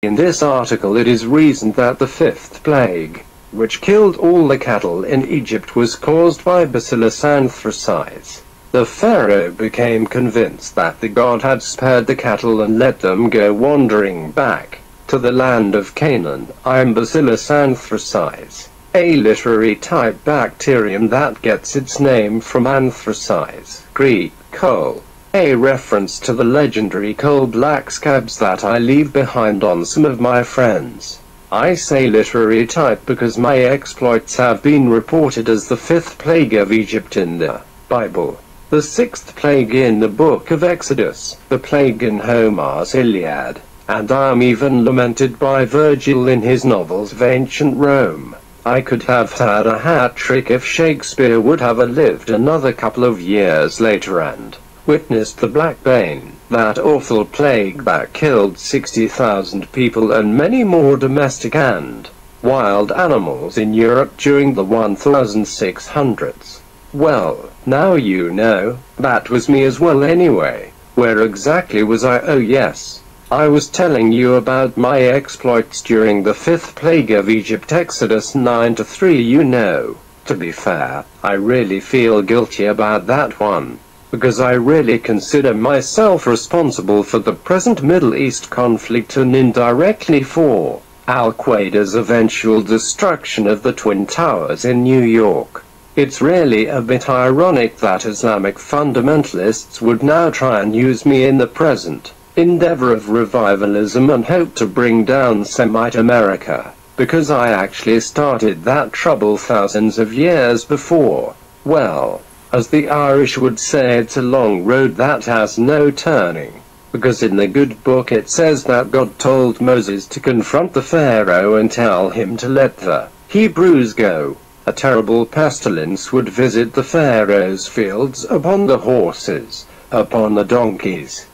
In this article it is reasoned that the fifth plague, which killed all the cattle in Egypt, was caused by Bacillus anthracis. The Pharaoh became convinced that the god had spared the cattle and let them go wandering back to the land of Canaan. I am Bacillus anthracis, a literary type bacterium that gets its name from anthracis, Greek coal, a reference to the legendary coal black scabs that I leave behind on some of my friends. I say literary type because my exploits have been reported as the fifth plague of Egypt in the Bible, the sixth plague in the book of Exodus, the plague in Homer's Iliad, and I am even lamented by Virgil in his novels of ancient Rome. I could have had a hat trick if Shakespeare would have lived another couple of years later and witnessed the Black Bane, that awful plague that killed 60,000 people and many more domestic and wild animals in Europe during the 1600s. Well, now you know, that was me as well anyway. Where exactly was I? Oh yes, I was telling you about my exploits during the fifth plague of Egypt, Exodus 9-3, you know. To be fair, I really feel guilty about that one, because I really consider myself responsible for the present Middle East conflict and indirectly for Al-Qaeda's eventual destruction of the Twin Towers in New York. It's really a bit ironic that Islamic fundamentalists would now try and use me in the present endeavor of revivalism and hope to bring down Semite America, because I actually started that trouble thousands of years before. Well, as the Irish would say, it's a long road that has no turning, because in the good book it says that God told Moses to confront the Pharaoh and tell him to let the Hebrews go. A terrible pestilence would visit the Pharaoh's fields, upon the horses, upon the donkeys,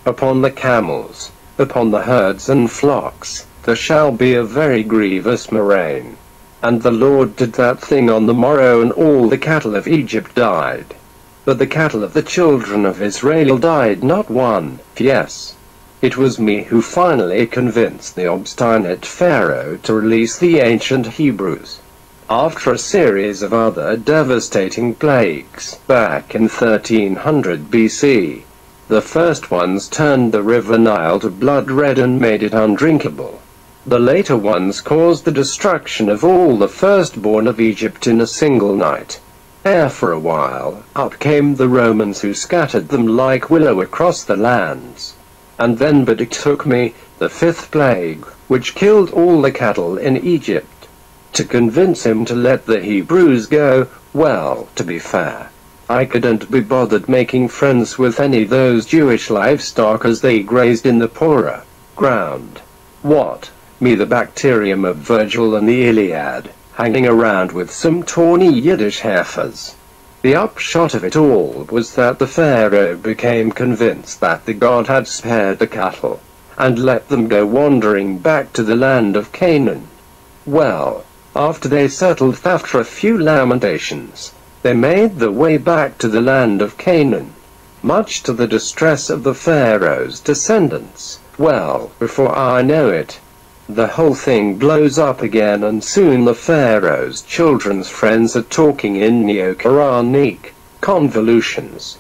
upon the camels, upon the herds and flocks. There shall be a very grievous murrain. And the Lord did that thing on the morrow, and all the cattle of Egypt died. But the cattle of the children of Israel died not one. Yes, it was me who finally convinced the obstinate Pharaoh to release the ancient Hebrews. After a series of other devastating plagues, back in 1300 BC, the first ones turned the river Nile to blood red and made it undrinkable. The later ones caused the destruction of all the firstborn of Egypt in a single night. For a while, up came the Romans who scattered them like willow across the lands. And then but it took me, the fifth plague, which killed all the cattle in Egypt, to convince him to let the Hebrews go. Well, to be fair, I couldn't be bothered making friends with any of those Jewish livestock as they grazed in the poorer ground. What? Me, the bacterium of Virgil and the Iliad, hanging around with some tawny Yiddish heifers. The upshot of it all was that the Pharaoh became convinced that the god had spared the cattle, and let them go wandering back to the land of Canaan. Well, after they settled after a few lamentations, they made their way back to the land of Canaan, much to the distress of the Pharaoh's descendants. Well, before I know it, the whole thing blows up again, and soon the Pharaoh's children's friends are talking in neo-Quranic convolutions,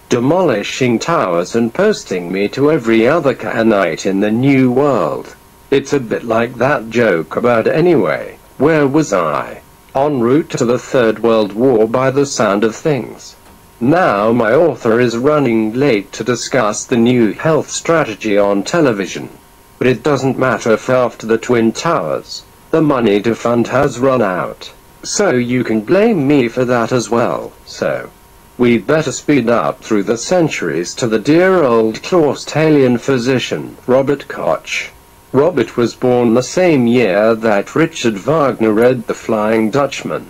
demolishing towers and posting me to every other Canaanite in the New World. It's a bit like that joke about anyway, where was I? En route to the Third World War by the sound of things. Now my author is running late to discuss the new health strategy on television. But it doesn't matter if after the Twin Towers, the money to fund has run out. So you can blame me for that as well. So we'd better speed up through the centuries to the dear old Claustalian physician, Robert Koch. Robert was born the same year that Richard Wagner read The Flying Dutchman.